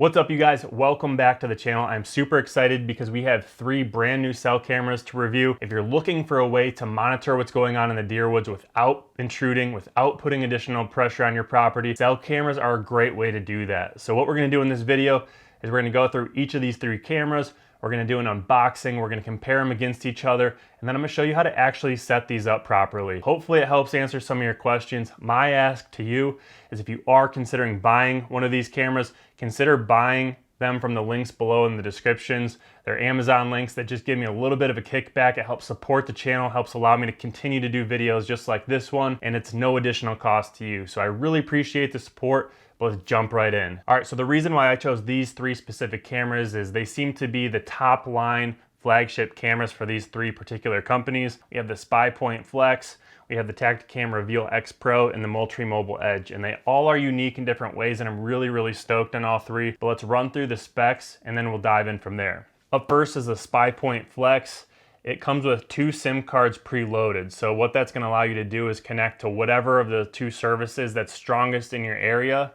What's up, you guys? Welcome back to the channel. I'm super excited because we have 3 brand new cell cameras to review. If you're looking for a way to monitor what's going on in the deer woods without intruding, without putting additional pressure on your property, cell cameras are a great way to do that. So what we're gonna do in this video is we're gonna go through each of these 3 cameras. We're gonna do an unboxing, we're gonna compare them against each other, and then I'm gonna show you how to actually set these up properly. Hopefully it helps answer some of your questions. My ask to you is if you are considering buying one of these cameras, consider buying them from the links below in the descriptions. They're Amazon links that just give me a little bit of a kickback. It helps support the channel, helps allow me to continue to do videos just like this one, and it's no additional cost to you. So I really appreciate the support. Let's jump right in. All right, so the reason why I chose these 3 specific cameras is they seem to be the top line flagship cameras for these 3 particular companies. We have the Spypoint Flex, we have the Tactacam Reveal X Pro, and the Moultrie Mobile Edge. And they all are unique in different ways, and I'm really stoked on all 3. But let's run through the specs, and then we'll dive in from there. Up first is the Spypoint Flex. It comes with 2 SIM cards preloaded. So what that's gonna allow you to do is connect to whatever of the 2 services that's strongest in your area.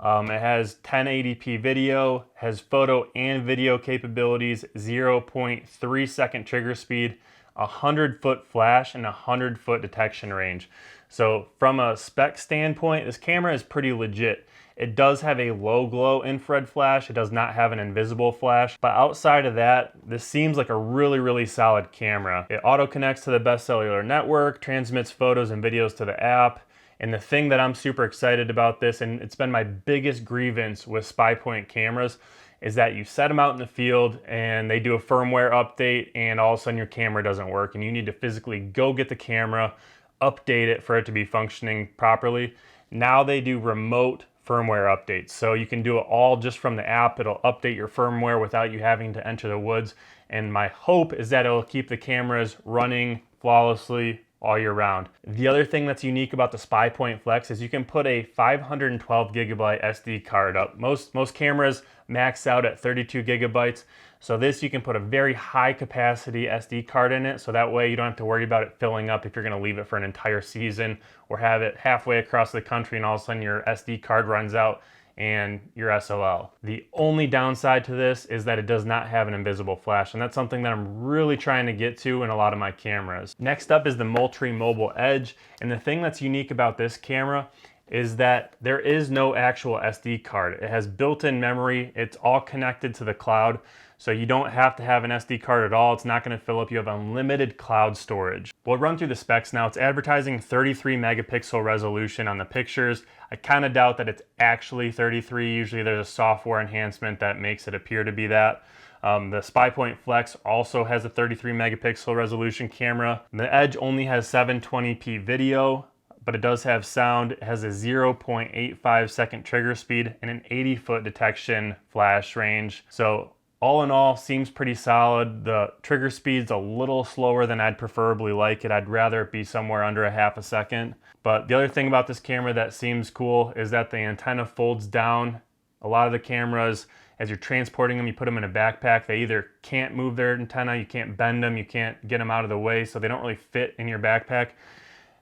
It has 1080p video, has photo and video capabilities, 0.3 second trigger speed, 100-foot flash, and 100-foot detection range. So from a spec standpoint, this camera is pretty legit. It does have a low glow infrared flash. It does not have an invisible flash. But outside of that, this seems like a really solid camera. It auto connects to the best cellular network, transmits photos and videos to the app. And the thing that I'm super excited about this, and it's been my biggest grievance with Spypoint cameras, is that you set them out in the field and they do a firmware update and all of a sudden your camera doesn't work and you need to physically go get the camera, update it for it to be functioning properly. Now they do remote firmware updates. So you can do it all just from the app. It'll update your firmware without you having to enter the woods. And my hope is that it'll keep the cameras running flawlessly all year round. The other thing that's unique about the Spypoint Flex is you can put a 512 gigabyte SD card up. Most cameras max out at 32 gigabytes. So this, you can put a very high capacity SD card in it, so that way you don't have to worry about it filling up if you're gonna leave it for an entire season or have it halfway across the country and all of a sudden your SD card runs out and your SOL. The only downside to this is that it does not have an invisible flash, and that's something that I'm really trying to get to in a lot of my cameras. Next up is the Moultrie Mobile Edge, and the thing that's unique about this camera is that there is no actual SD card. It has built-in memory, it's all connected to the cloud, so you don't have to have an SD card at all. It's not gonna fill up. You have unlimited cloud storage. We'll run through the specs now. It's advertising 33 megapixel resolution on the pictures. I kind of doubt that it's actually 33. Usually there's a software enhancement that makes it appear to be that. The Spypoint Flex also has a 33 megapixel resolution camera. The Edge only has 720p video, but it does have sound. It has a 0.85 second trigger speed and an 80-foot detection flash range. So all in all, seems pretty solid. The trigger speed's a little slower than I'd preferably like it. I'd rather it be somewhere under a half a second. But the other thing about this camera that seems cool is that the antenna folds down. A lot of the cameras, as you're transporting them, you put them in a backpack, they either can't move their antenna, you can't bend them, you can't get them out of the way, so they don't really fit in your backpack.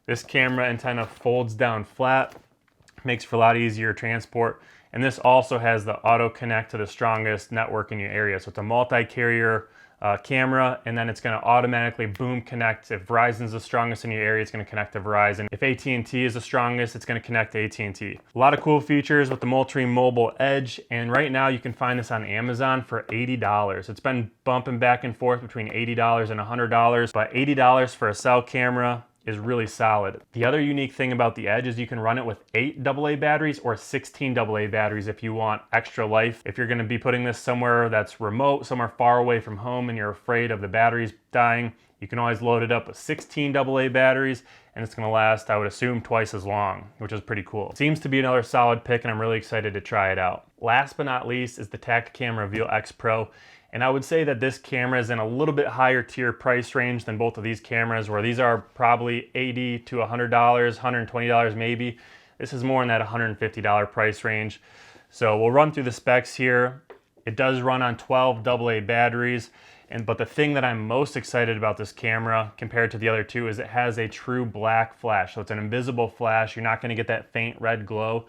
This camera antenna folds down flat, makes for a lot easier transport. And this also has the auto connect to the strongest network in your area. So it's a multi-carrier camera, and then it's gonna automatically boom connect. If Verizon's the strongest in your area, it's gonna connect to Verizon. If AT&T is the strongest, it's gonna connect to AT&T. A lot of cool features with the Moultrie Mobile Edge, and right now you can find this on Amazon for $80. It's been bumping back and forth between $80 and $100, but $80 for a cell camera is really solid. The other unique thing about the Edge is you can run it with 8 AA batteries or 16 AA batteries if you want extra life. If you're gonna be putting this somewhere that's remote, somewhere far away from home, and you're afraid of the batteries dying, you can always load it up with 16 AA batteries, and it's gonna last, I would assume, twice as long, which is pretty cool. Seems to be another solid pick, and I'm really excited to try it out. Last but not least is the Tactacam Reveal X Pro. And I would say that this camera is in a little bit higher tier price range than both of these cameras, where these are probably $80 to $100, $120 maybe. This is more in that $150 price range. So we'll run through the specs here. It does run on 12 AA batteries. But the thing that I'm most excited about this camera compared to the other two is it has a true black flash. So it's an invisible flash. You're not gonna get that faint red glow.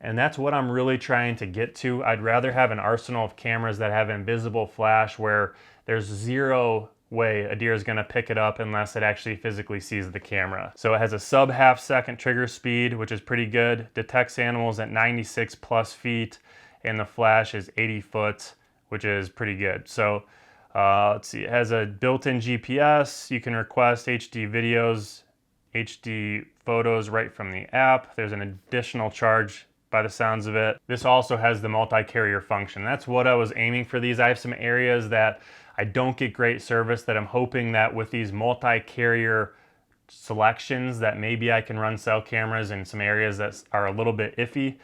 And that's what I'm really trying to get to. I'd rather have an arsenal of cameras that have invisible flash where there's zero way a deer is going to pick it up unless it actually physically sees the camera. So it has a sub half second trigger speed, which is pretty good. Detects animals at 96 plus feet, and the flash is 80 foot, which is pretty good. So let's see, it has a built-in GPS. You can request HD videos, HD photos right from the app. There's an additional charge by the sounds of it. This also has the multi-carrier function. That's what I was aiming for these. I have some areas that I don't get great service that I'm hoping that with these multi-carrier selections that maybe I can run cell cameras in some areas that are a little bit iffy.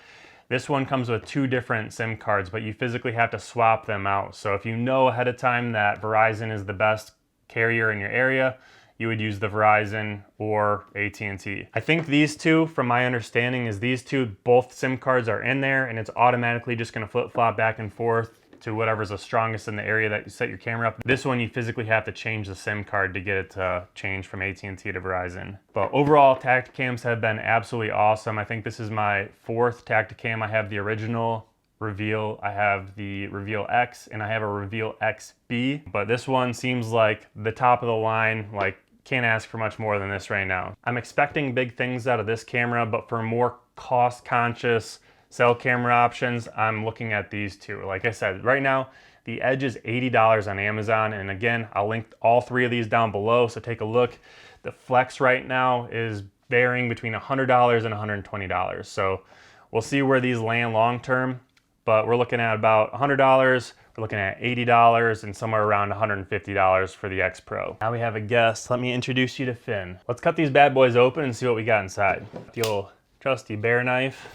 This one comes with 2 different SIM cards, but you physically have to swap them out. So if you know ahead of time that Verizon is the best carrier in your area, you would use the Verizon or AT&T. I think these two, from my understanding, is these two, both SIM cards are in there and it's automatically just gonna flip-flop back and forth to whatever's the strongest in the area that you set your camera up. This one, you physically have to change the SIM card to get it to change from AT&T to Verizon. But overall, Tactacams have been absolutely awesome. I think this is my 4th Tactacam. I have the original Reveal, I have the Reveal X, and I have a Reveal XB. But this one seems like the top of the line, like can't ask for much more than this right now. I'm expecting big things out of this camera, but for more cost-conscious cell camera options, I'm looking at these two. Like I said, right now, the Edge is $80 on Amazon. And again, I'll link all 3 of these down below, so take a look. The Flex right now is varying between $100 and $120. So we'll see where these land long-term, but we're looking at about $100, we're looking at $80, and somewhere around $150 for the X Pro. Now we have a guest. Let me introduce you to Finn. Let's cut these bad boys open and see what we got inside. The old trusty bear knife.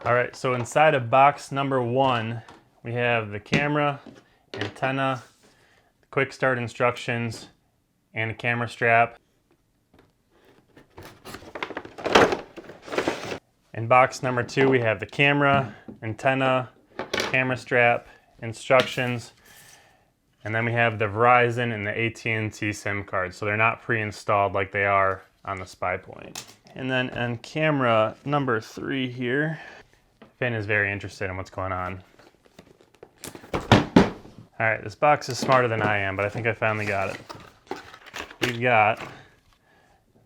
All right, so inside of box number 1, we have the camera, antenna, quick start instructions, and a camera strap. In box number 2, we have the camera, antenna, camera strap, instructions, and then we have the Verizon and the AT&T SIM cards. So they're not pre-installed like they are on the Spypoint. And then on camera number 3 here, Finn is very interested in what's going on. All right, this box is smarter than I am, but I think I finally got it. We've got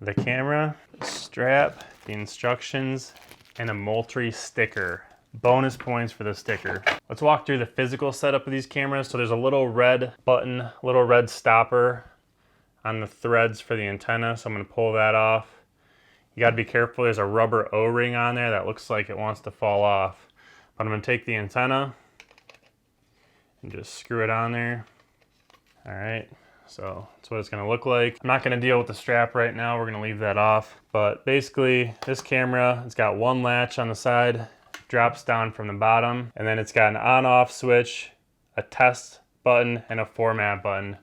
the camera, the strap, the instructions, and a Moultrie sticker. Bonus points for the sticker. Let's walk through the physical setup of these cameras. So there's a little red button, little red stopper on the threads for the antenna. So I'm gonna pull that off. You gotta be careful, there's a rubber O-ring on there that looks like it wants to fall off. But I'm gonna take the antenna and just screw it on there. All right, so that's what it's gonna look like. I'm not gonna deal with the strap right now, we're gonna leave that off. But basically, this camera, it's got 1 latch on the side, drops down from the bottom, and then it's got an on-off switch, a test button, and a format button.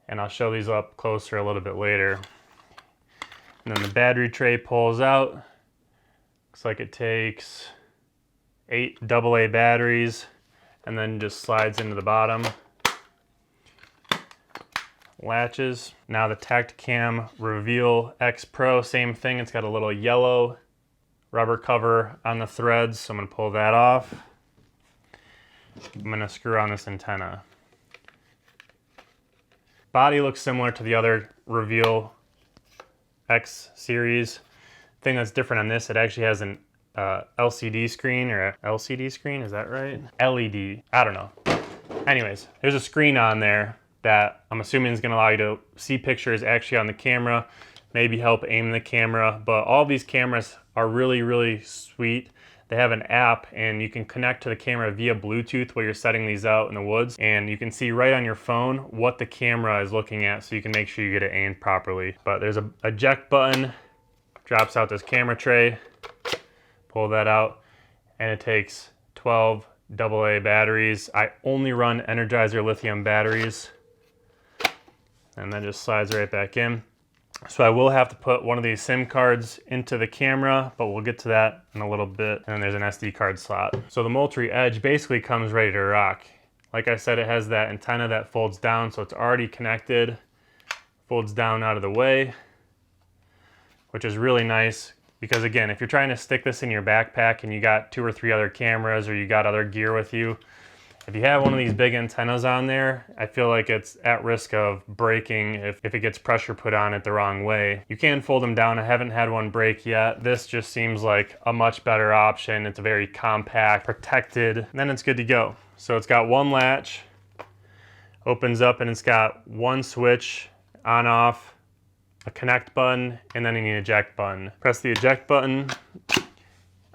And I'll show these up closer a little bit later. And then the battery tray pulls out. Looks like it takes 8 AA batteries and then just slides into the bottom. Latches. Now the Tactacam Reveal X Pro, same thing. It's got a little yellow rubber cover on the threads, so I'm gonna pull that off. I'm gonna screw on this antenna. Body looks similar to the other Reveal X series. Thing that's different on this, it actually has an LCD screen, or a LCD screen, is that right? LED, I don't know. Anyways, there's a screen on there that I'm assuming is gonna allow you to see pictures actually on the camera, maybe help aim the camera, but all these cameras are really, really sweet. They have an app and you can connect to the camera via Bluetooth while you're setting these out in the woods, and you can see right on your phone what the camera is looking at so you can make sure you get it aimed properly. But there's a eject button, drops out this camera tray, pull that out, and it takes 12 AA batteries. I only run Energizer lithium batteries, and then just slides right back in. So I will have to put one of these SIM cards into the camera, but we'll get to that in a little bit. And then there's an SD card slot. So the Moultrie Edge basically comes ready to rock. Like I said, it has that antenna that folds down, so it's already connected. Folds down out of the way. which is really nice because again, if you're trying to stick this in your backpack and you got 2 or 3 other cameras or you got other gear with you, if you have one of these big antennas on there, I feel like it's at risk of breaking if it gets pressure put on it the wrong way. You can fold them down. I haven't had one break yet. This just seems like a much better option. It's very compact, protected, and then it's good to go. So it's got one latch, opens up, and it's got one switch, on off, a connect button, and then an eject button. Press the eject button.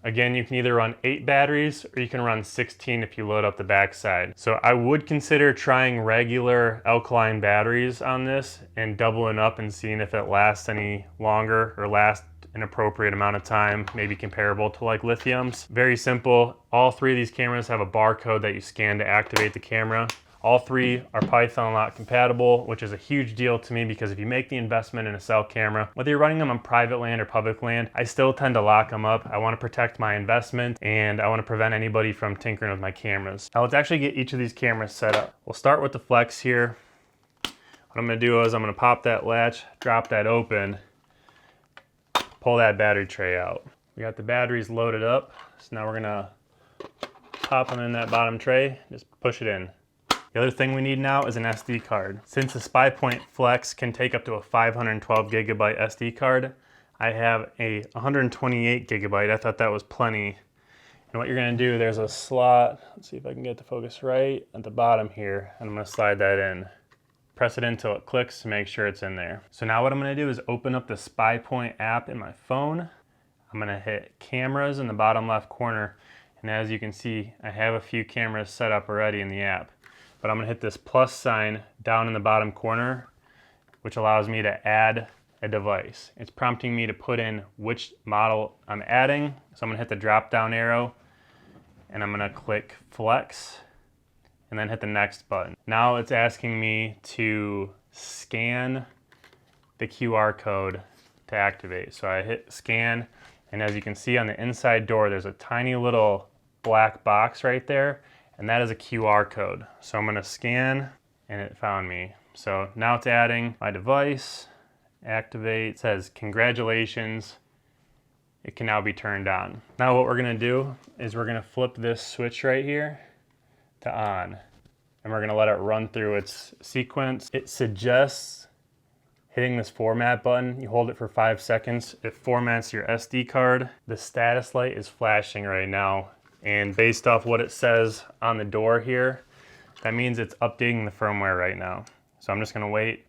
Again, you can either run 8 batteries or you can run 16 if you load up the backside. So I would consider trying regular alkaline batteries on this and doubling up and seeing if it lasts any longer or lasts an appropriate amount of time, maybe comparable to like lithiums. Very simple. All 3 of these cameras have a barcode that you scan to activate the camera. All 3 are Python lock compatible, which is a huge deal to me because if you make the investment in a cell camera, whether you're running them on private land or public land, I still tend to lock them up. I want to protect my investment and I want to prevent anybody from tinkering with my cameras. Now let's actually get each of these cameras set up. We'll start with the Flex here. What I'm going to do is I'm going to pop that latch, drop that open, pull that battery tray out. We got the batteries loaded up, so now we're going to pop them in that bottom tray, just push it in. The other thing we need now is an SD card. Since the Spypoint Flex can take up to a 512 gigabyte SD card, I have a 128 gigabyte. I thought that was plenty. And what you're gonna do, there's a slot, let's see if I can get the focus right, at the bottom here, and I'm gonna slide that in. Press it until it clicks to make sure it's in there. So now what I'm gonna do is open up the Spypoint app in my phone. I'm gonna hit cameras in the bottom left corner, and as you can see, I have a few cameras set up already in the app. But I'm gonna hit this plus sign down in the bottom corner, which allows me to add a device. It's prompting me to put in which model I'm adding. So I'm gonna hit the drop down arrow and I'm gonna click Flex and then hit the next button. Now it's asking me to scan the QR code to activate. So I hit scan, and as you can see on the inside door, there's a tiny little black box right there. And that is a QR code. So I'm gonna scan and it found me. So now it's adding my device, activate, it says congratulations, it can now be turned on. Now what we're gonna do is we're gonna flip this switch right here to on. And we're gonna let it run through its sequence. It suggests hitting this format button. You hold it for 5 seconds, it formats your SD card. The status light is flashing right now. And based off what it says on the door here, that means it's updating the firmware right now. So I'm just gonna wait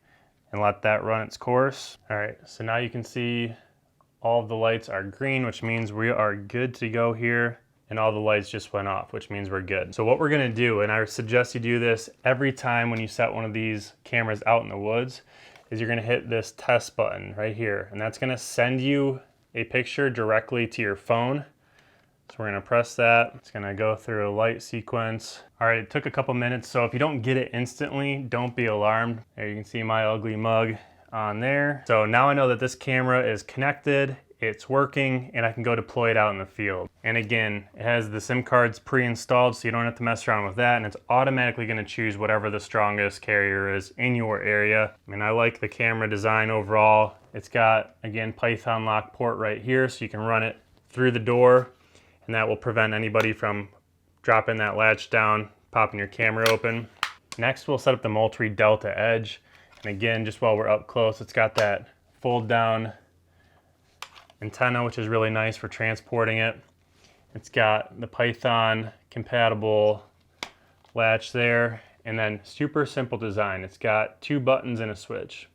and let that run its course. All right, so now you can see all of the lights are green, which means we are good to go here. And all the lights just went off, which means we're good. So what we're gonna do, and I suggest you do this every time when you set one of these cameras out in the woods, is you're gonna hit this test button right here. And that's gonna send you a picture directly to your phone. So we're gonna press that. It's gonna go through a light sequence. All right, it took a couple minutes, so if you don't get it instantly, don't be alarmed. There you can see my ugly mug on there. So now I know that this camera is connected, it's working, and I can go deploy it out in the field. And again, it has the SIM cards pre-installed, so you don't have to mess around with that, and it's automatically gonna choose whatever the strongest carrier is in your area. I mean, I like the camera design overall. It's got, again, Python lock port right here, so you can run it through the door, and that will prevent anybody from dropping that latch down, popping your camera open. Next, we'll set up the Moultrie Delta Edge. And again, just while we're up close, it's got that fold down antenna, which is really nice for transporting it. It's got the Python compatible latch there, and then super simple design. It's got 2 buttons and a switch.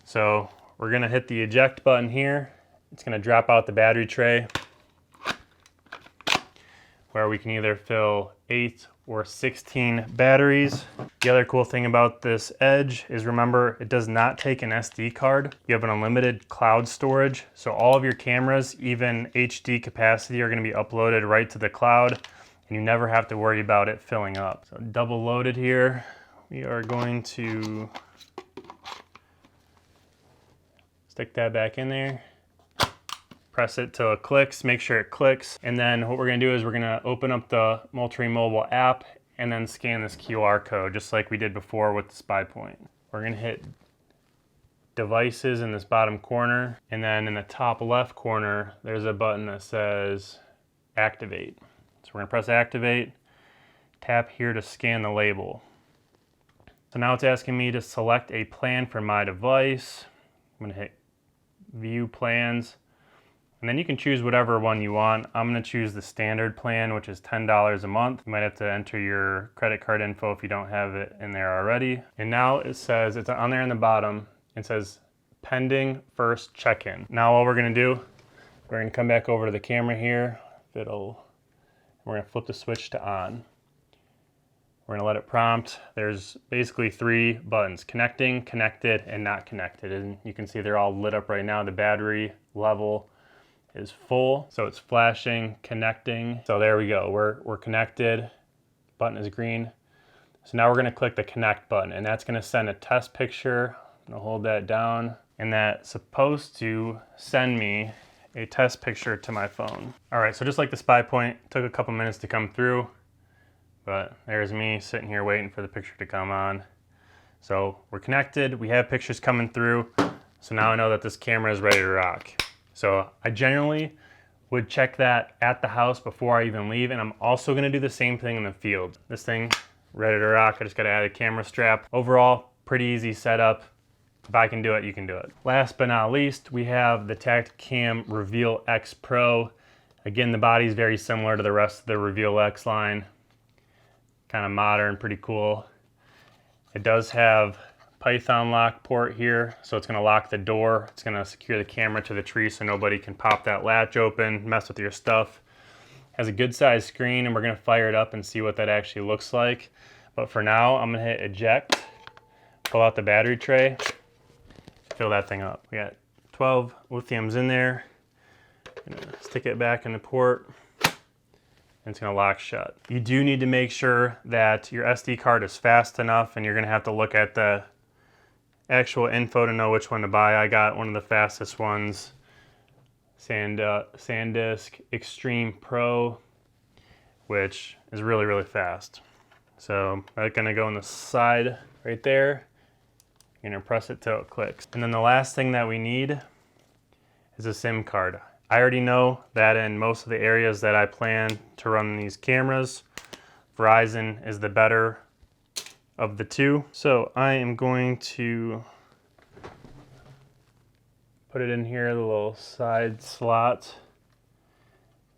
So we're gonna hit the eject button here. It's gonna drop out the battery tray, where we can either fill 8 or 16 batteries. The other cool thing about this Edge is, remember, it does not take an SD card. You have an unlimited cloud storage, so all of your cameras, even HD capacity, are gonna be uploaded right to the cloud, and you never have to worry about it filling up. So double loaded here, we are going to stick that back in there. Press it till it clicks, make sure it clicks. And then what we're gonna do is we're gonna open up the Moultrie Mobile app and then scan this QR code, just like we did before with the Spypoint. We're gonna hit devices in this bottom corner, and then in the top left corner, there's a button that says activate. So we're gonna press activate, tap here to scan the label. So now it's asking me to select a plan for my device. I'm gonna hit view plans, and then you can choose whatever one you want. I'm gonna choose the standard plan, which is $10 a month. You might have to enter your credit card info if you don't have it in there already. And now it says, it's on there in the bottom, it says pending first check-in. Now all we're gonna do, we're gonna come back over to the camera here. We're gonna flip the switch to on. We're gonna let it prompt. There's basically 3 buttons: connecting, connected, and not connected. And you can see they're all lit up right now. The battery level is full, so it's flashing, connecting. So there we go, we're connected. Button is green. So now we're gonna click the connect button, and that's gonna send a test picture. I'm gonna hold that down, and that's supposed to send me a test picture to my phone. All right, so just like the Spypoint, took a couple minutes to come through, but there's me sitting here waiting for the picture to come on. So we're connected, we have pictures coming through, so now I know that this camera is ready to rock. So I generally would check that at the house before I even leave, and I'm also gonna do the same thing in the field. This thing, ready to rock. I just gotta add a camera strap. Overall, pretty easy setup. If I can do it, you can do it. Last but not least, we have the Tactacam Reveal X Pro. Again, the body is very similar to the rest of the Reveal X line. Kind of modern, pretty cool. It does have Python lock port here, so it's gonna lock the door. It's gonna secure the camera to the tree so nobody can pop that latch open, mess with your stuff. Has a good sized screen, and we're gonna fire it up and see what that actually looks like. But for now, I'm gonna hit eject, pull out the battery tray, fill that thing up. We got 12 lithiums in there. Stick it back in the port, and it's gonna lock shut. You do need to make sure that your SD card is fast enough, and you're gonna have to look at the actual info to know which one to buy. I got one of the fastest ones, SanDisk Extreme Pro, which is really, really fast. So I'm gonna go on the side right there. You're gonna press it till it clicks. And then the last thing that we need is a SIM card. I already know that in most of the areas that I plan to run these cameras, Verizon is the better of the two. So I am going to put it in here, the little side slot.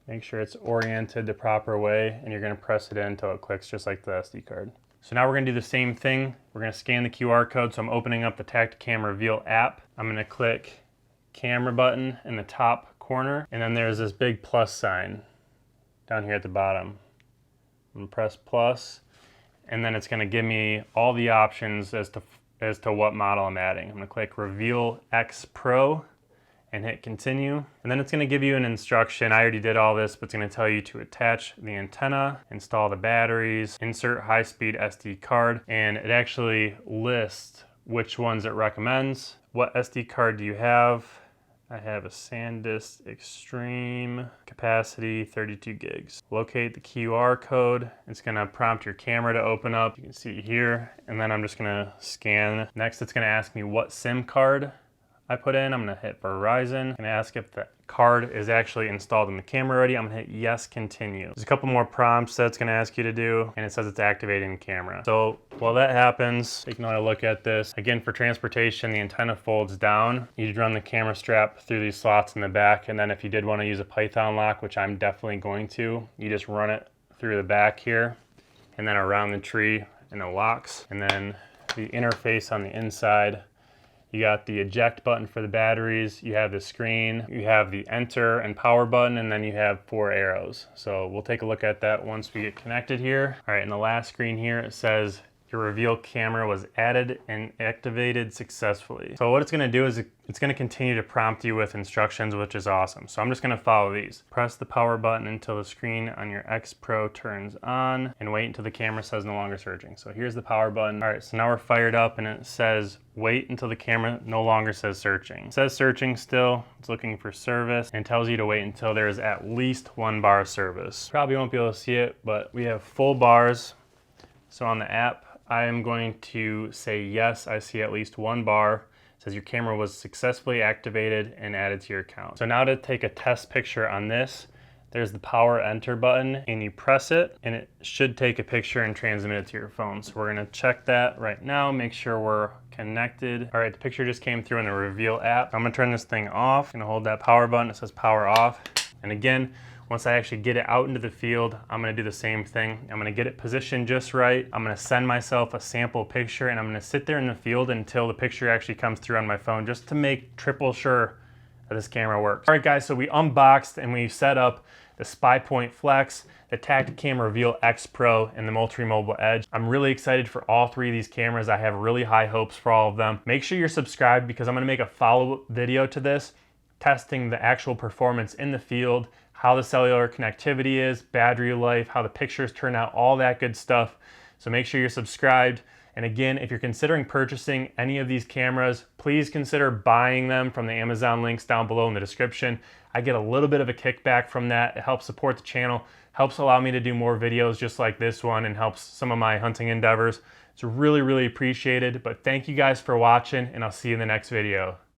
Make sure it's oriented the proper way, and you're gonna press it in until it clicks, just like the SD card. So now we're gonna do the same thing. We're gonna scan the QR code. So I'm opening up the Tactacam Reveal app. I'm gonna click camera button in the top corner, and then there's this big plus sign down here at the bottom. I'm gonna press plus, and then it's gonna give me all the options as to what model I'm adding. I'm gonna click Reveal X Pro and hit continue. And then it's gonna give you an instruction. I already did all this, but it's gonna tell you to attach the antenna, install the batteries, insert high-speed SD card, and it actually lists which ones it recommends. What SD card do you have? I have a SanDisk Extreme, capacity 32 gigs. Locate the QR code. It's gonna prompt your camera to open up. You can see here, and then I'm just gonna scan. Next, it's gonna ask me what SIM card I put in. I'm gonna hit Verizon. I'm gonna ask if the card is actually installed in the camera already. I'm gonna hit yes, continue. There's a couple more prompts that's gonna ask you to do, and it says it's activating the camera. So while that happens, take another look at this. Again, for transportation, the antenna folds down. You'd run the camera strap through these slots in the back, and then if you did wanna use a Python lock, which I'm definitely going to, you just run it through the back here, and then around the tree, and it locks. And then the interface on the inside, you got the eject button for the batteries, you have the screen, you have the enter and power button, and then you have 4 arrows. So we'll take a look at that once we get connected here. All right, in the last screen here, it says your Reveal camera was added and activated successfully. So what it's gonna do is it's gonna continue to prompt you with instructions, which is awesome. So I'm just gonna follow these. Press the power button until the screen on your X Pro turns on, and wait until the camera says no longer searching. So here's the power button. All right, so now we're fired up, and it says wait until the camera no longer says searching. It says searching still, it's looking for service, and tells you to wait until there's at least 1 bar of service. Probably won't be able to see it, but we have full bars. So on the app, I am going to say yes, I see at least 1 bar. It says your camera was successfully activated and added to your account. So now to take a test picture on this, there's the power enter button and you press it and it should take a picture and transmit it to your phone. So we're gonna check that right now, make sure we're connected. All right, the picture just came through in the Reveal app. I'm gonna turn this thing off. I'm gonna hold that power button, it says power off. And again, once I actually get it out into the field, I'm gonna do the same thing. I'm gonna get it positioned just right. I'm gonna send myself a sample picture and I'm gonna sit there in the field until the picture actually comes through on my phone just to make triple sure that this camera works. All right guys, so we unboxed and we set up the Spypoint Flex, the Tactacam Reveal X Pro, and the Moultrie Mobile Edge. I'm really excited for all three of these cameras. I have really high hopes for all of them. Make sure you're subscribed because I'm gonna make a follow-up video to this, testing the actual performance in the field, how the cellular connectivity is, battery life, how the pictures turn out, all that good stuff. So make sure you're subscribed. And again, if you're considering purchasing any of these cameras, please consider buying them from the Amazon links down below in the description. I get a little bit of a kickback from that. It helps support the channel, helps allow me to do more videos just like this one, and helps some of my hunting endeavors. It's really, really appreciated. But thank you guys for watching, and I'll see you in the next video.